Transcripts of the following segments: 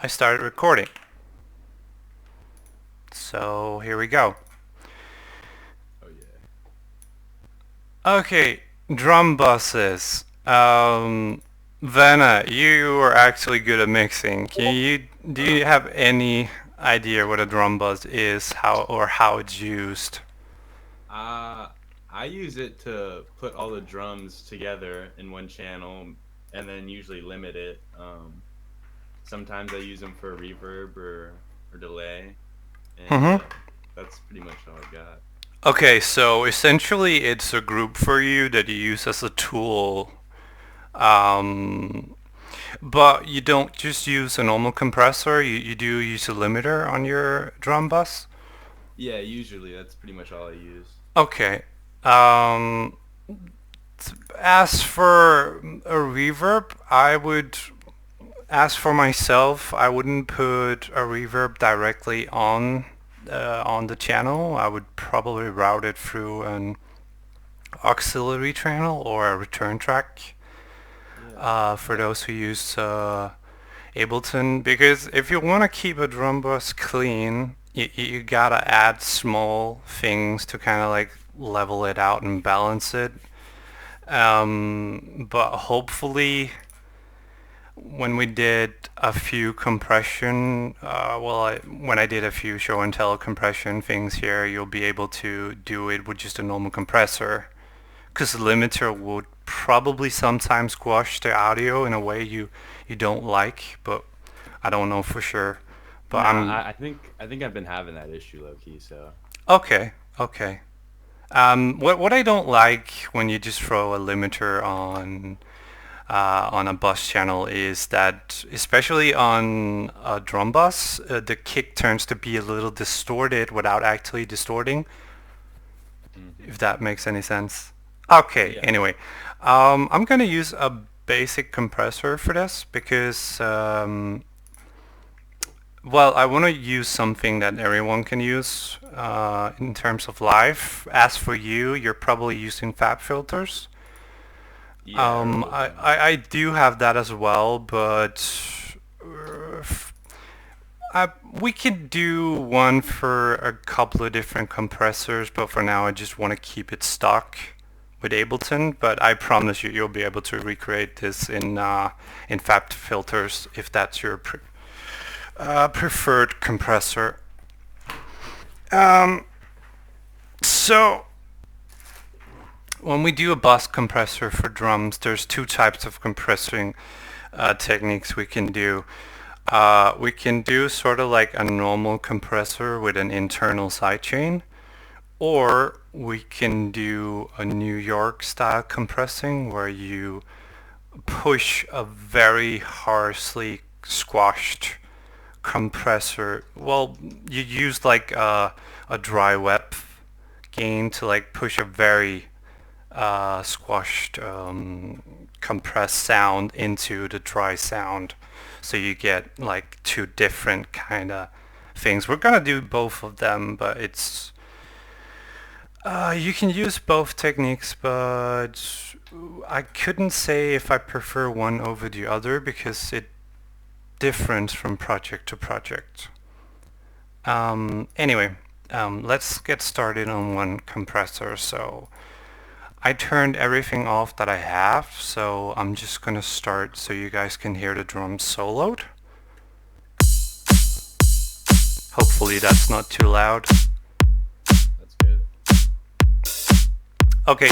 I started recording. So here we go. Oh yeah. Okay, drum buses. Vanna, you are actually good at mixing. Do you have any idea what a drum bus is, how it's used? Uh, I use it to put all the drums together in one channel and then usually limit it. Sometimes I use them for reverb or delay, and Mm-hmm. that's pretty much all I got. Okay, so essentially it's a group for you that you use as a tool. Um, but you don't just use a normal compressor, you do use a limiter on your drum bus? Yeah, usually that's pretty much all I use. Okay. Um, as for a reverb, as for myself, I wouldn't put a reverb directly on the channel. I would probably route it through an auxiliary channel or a return track Yeah. for those who use Ableton. Because if you want to keep a drum bus clean, you gotta add small things to kind of like level it out and balance it. But hopefully, when we did a few compression, when I did a few show and tell compression things here, you'll be able to do it with just a normal compressor. Because the limiter would probably sometimes squash the audio in a way you don't like, but I don't know for sure. But Nah, I'm I think I've been having that issue low key. So okay. Okay. What I don't like when you just throw a limiter on a bus channel is that, especially on a drum bus, the kick turns to be a little distorted without actually distorting, if hmm that makes any sense. Okay, yeah, anyway, I'm gonna use a basic compressor for this because, I want to use something that everyone can use in terms of live. As for you, you're probably using fab filters. yeah, or I do have that as well, but uh, we can do one for a couple of different compressors, but for now I just want to keep it stock with Ableton. But I promise you, you'll be able to recreate this in Fab Filters if that's your preferred compressor. Um, so when we do a bus compressor for drums, there's two types of compressing techniques we can do. We can do sort of like a normal compressor with an internal sidechain, or we can do a New York style compressing where you push a very harshly squashed compressor. Well, you use like a dry web gain to like push a very squashed compressed sound into the dry sound, so you get like two different kind of things. We're gonna do both of them, but it's you can use both techniques, but I couldn't say if I prefer one over the other because it differs from project to project. Anyway, let's get started on one compressor. So I turned everything off that I have, so I'm just gonna start so you guys can hear the drums soloed. Hopefully that's not too loud. that's good. Okay,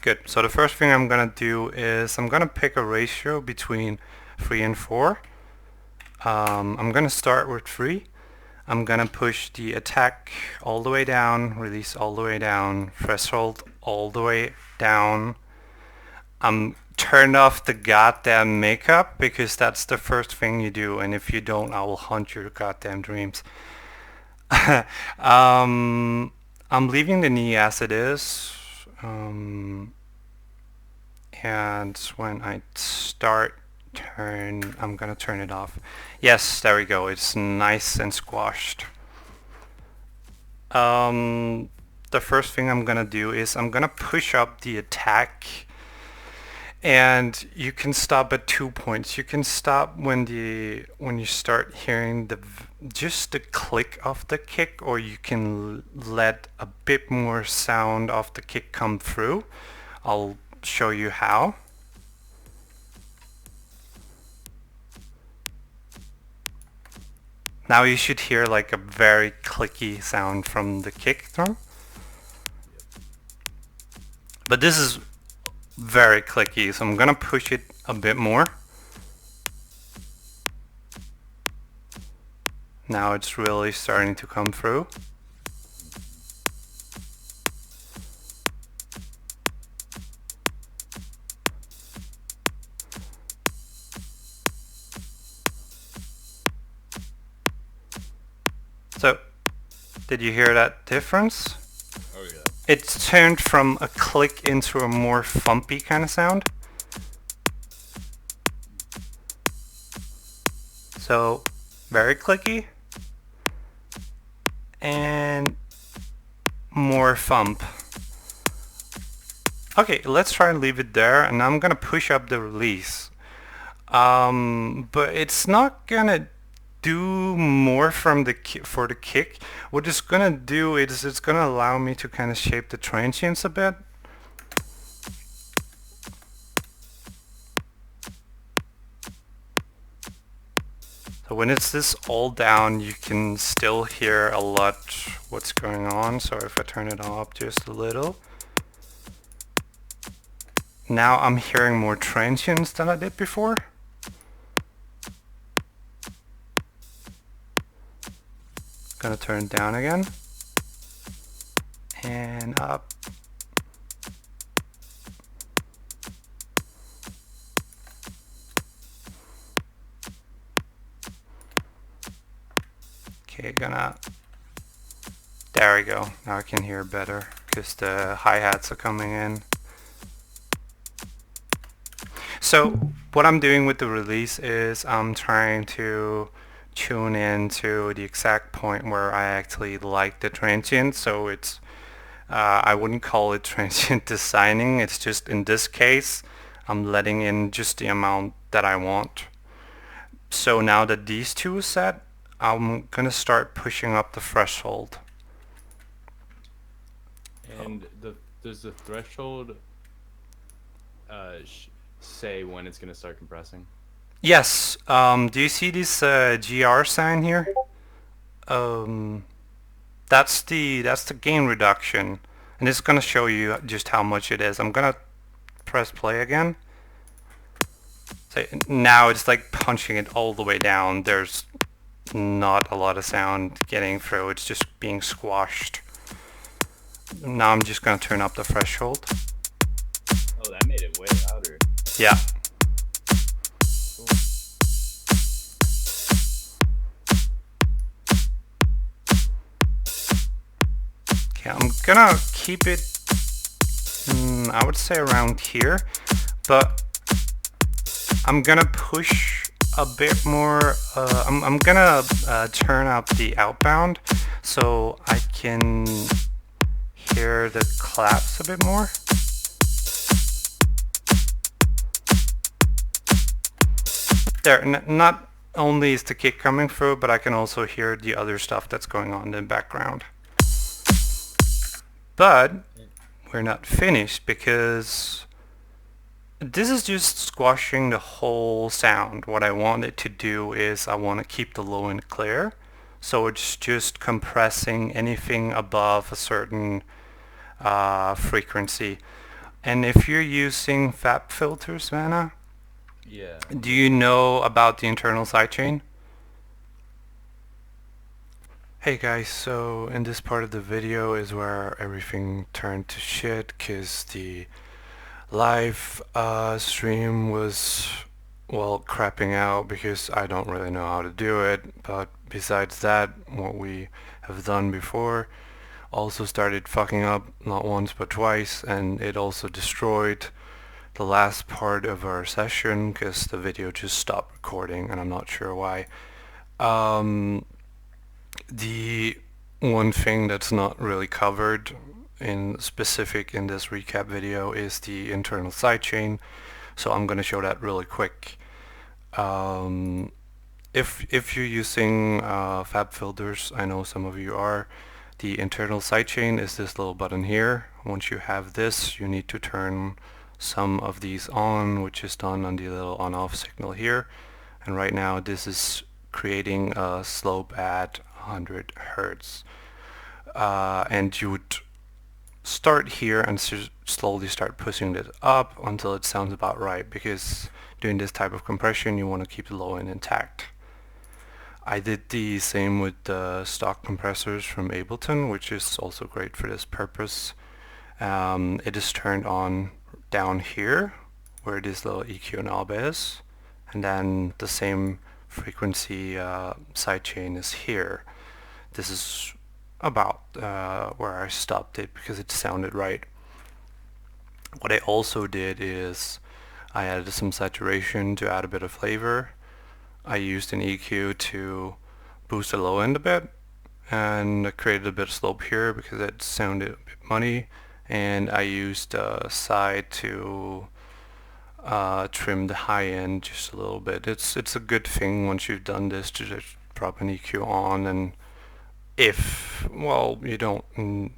good. So the first thing I'm gonna do is I'm gonna pick a ratio between 3 and 4. I'm gonna start with 3. I'm gonna push the attack all the way down, release all the way down, threshold all the way down. I'm turn off the goddamn makeup because that's the first thing you do, and if you don't, I will haunt your goddamn dreams. um, I'm leaving the knee as it is, um, and when I start I'm gonna turn it off. Yes, there we go. It's nice and squashed. Um, the first thing I'm gonna do is I'm gonna push up the attack And you can stop at 2 points. You can stop when you start hearing just the click of the kick, or you can let a bit more sound of the kick come through. I'll show you how. Now you should hear like a very clicky sound from the kick drum. But this is very clicky, so I'm gonna push it a bit more. Now it's really starting to come through. So, did you hear that difference? Oh yeah. It's turned from a click into a more thumpy kind of sound. So, very clicky. And more thump. Okay, let's try and leave it there, and I'm gonna push up the release. But it's not gonna do more from for the kick. What it's gonna do is it's gonna allow me to kind of shape the transients a bit. So when it's this all down, you can still hear a lot what's going on. So if I turn it up just a little, now I'm hearing more transients than I did before. Gonna turn it down again and up. Okay, there we go. Now I can hear better because the hi-hats are coming in. So what I'm doing with the release is I'm trying to tune in to the exact point where I actually like the transient. So it's I wouldn't call it transient designing. It's just, in this case, I'm letting in just the amount that I want. So now that these two are set, I'm gonna start pushing up the threshold. And does the threshold say when it's gonna start compressing? Yes. Do you see this GR sign here? That's the gain reduction, and it's gonna show you just how much it is. I'm gonna press play again. So now it's like punching it all the way down. There's not a lot of sound getting through. It's just being squashed. Now I'm just gonna turn up the threshold. Oh, that made it way louder. Yeah. Cool. Okay, I'm gonna keep it, I would say around here, but I'm gonna push a bit more. I'm gonna turn up the outbound so I can hear the claps a bit more. There, not only is the kick coming through, but I can also hear the other stuff that's going on in the background. But we're not finished, because this is just squashing the whole sound. What I want it to do is I want to keep the low end clear. So it's just compressing anything above a certain frequency. And if you're using FAB filters, Vanna, Yeah. do you know about the internal sidechain? Hey guys, so in this part of the video is where everything turned to shit because the live stream was, well, crapping out because I don't really know how to do it. But besides that, what we have done before also started fucking up, not once but twice, and it also destroyed the last part of our session because the video just stopped recording, and I'm not sure why. The one thing that's not really covered in specific in this recap video is the internal sidechain. So I'm going to show that really quick. If you're using Fab Filters, I know some of you are, the internal sidechain is this little button here. Once you have this, you need to turn some of these on, which is done on the little on-off signal here. And right now this is creating a slope at 100 Hertz. And you would start here and slowly start pushing it up until it sounds about right, because doing this type of compression you want to keep the low end intact. I did the same with the stock compressors from Ableton, which is also great for this purpose. It is turned on down here where this little EQ knob is, and then the same frequency sidechain is here. This is about where I stopped it because it sounded right. What I also did is I added some saturation to add a bit of flavor. I used an EQ to boost the low end a bit, and I created a bit of slope here because it sounded a bit muddy, and I used side to trim the high end just a little bit. It's a good thing once you've done this to just drop an EQ on, and if, well, you don't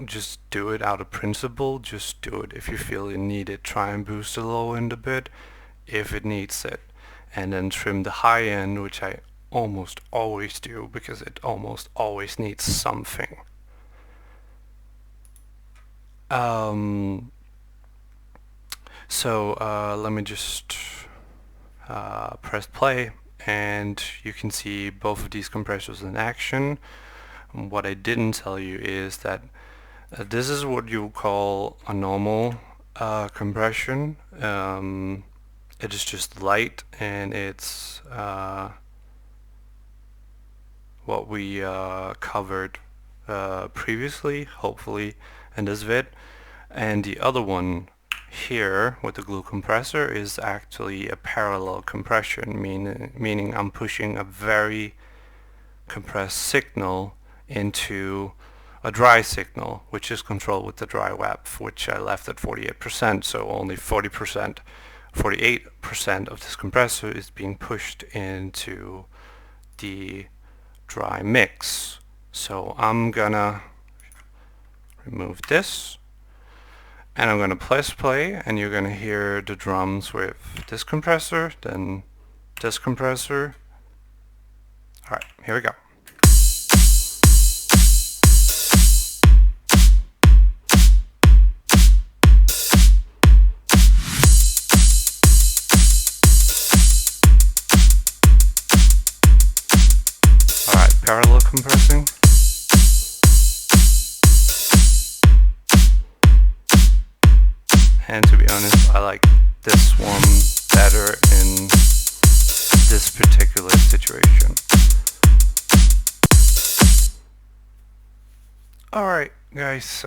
just do it out of principle, just do it if you feel you need it. Try and boost the low end a bit if it needs it, and then trim the high end, which I almost always do because it almost always needs something. Let me just press play, and you can see both of these compressors in action. What I didn't tell you is that this is what you call a normal compression. It is just light, and it's what we covered previously, hopefully, in this vid. And the other one here with the glue compressor is actually a parallel compression, meaning I'm pushing a very compressed signal into a dry signal, which is controlled with the dry WAP, which I left at 48%, so only 48% of this compressor is being pushed into the dry mix. So I'm gonna remove this, and I'm gonna press play, and you're gonna hear the drums with this compressor, then this compressor. Alright, here we go. Alright, parallel compressing. And to be honest, I like this one better in this particular situation. Alright guys,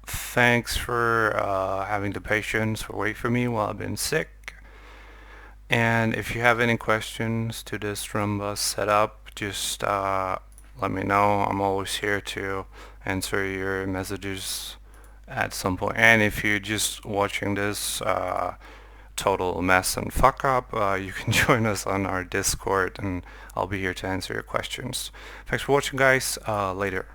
thanks for having the patience for waiting for me while I've been sick. And if you have any questions to this drum bus setup, just let me know. I'm always here to answer your messages at some point. And if you're just watching this total mess and fuck up, you can join us on our Discord, and I'll be here to answer your questions. Thanks for watching, guys. Later.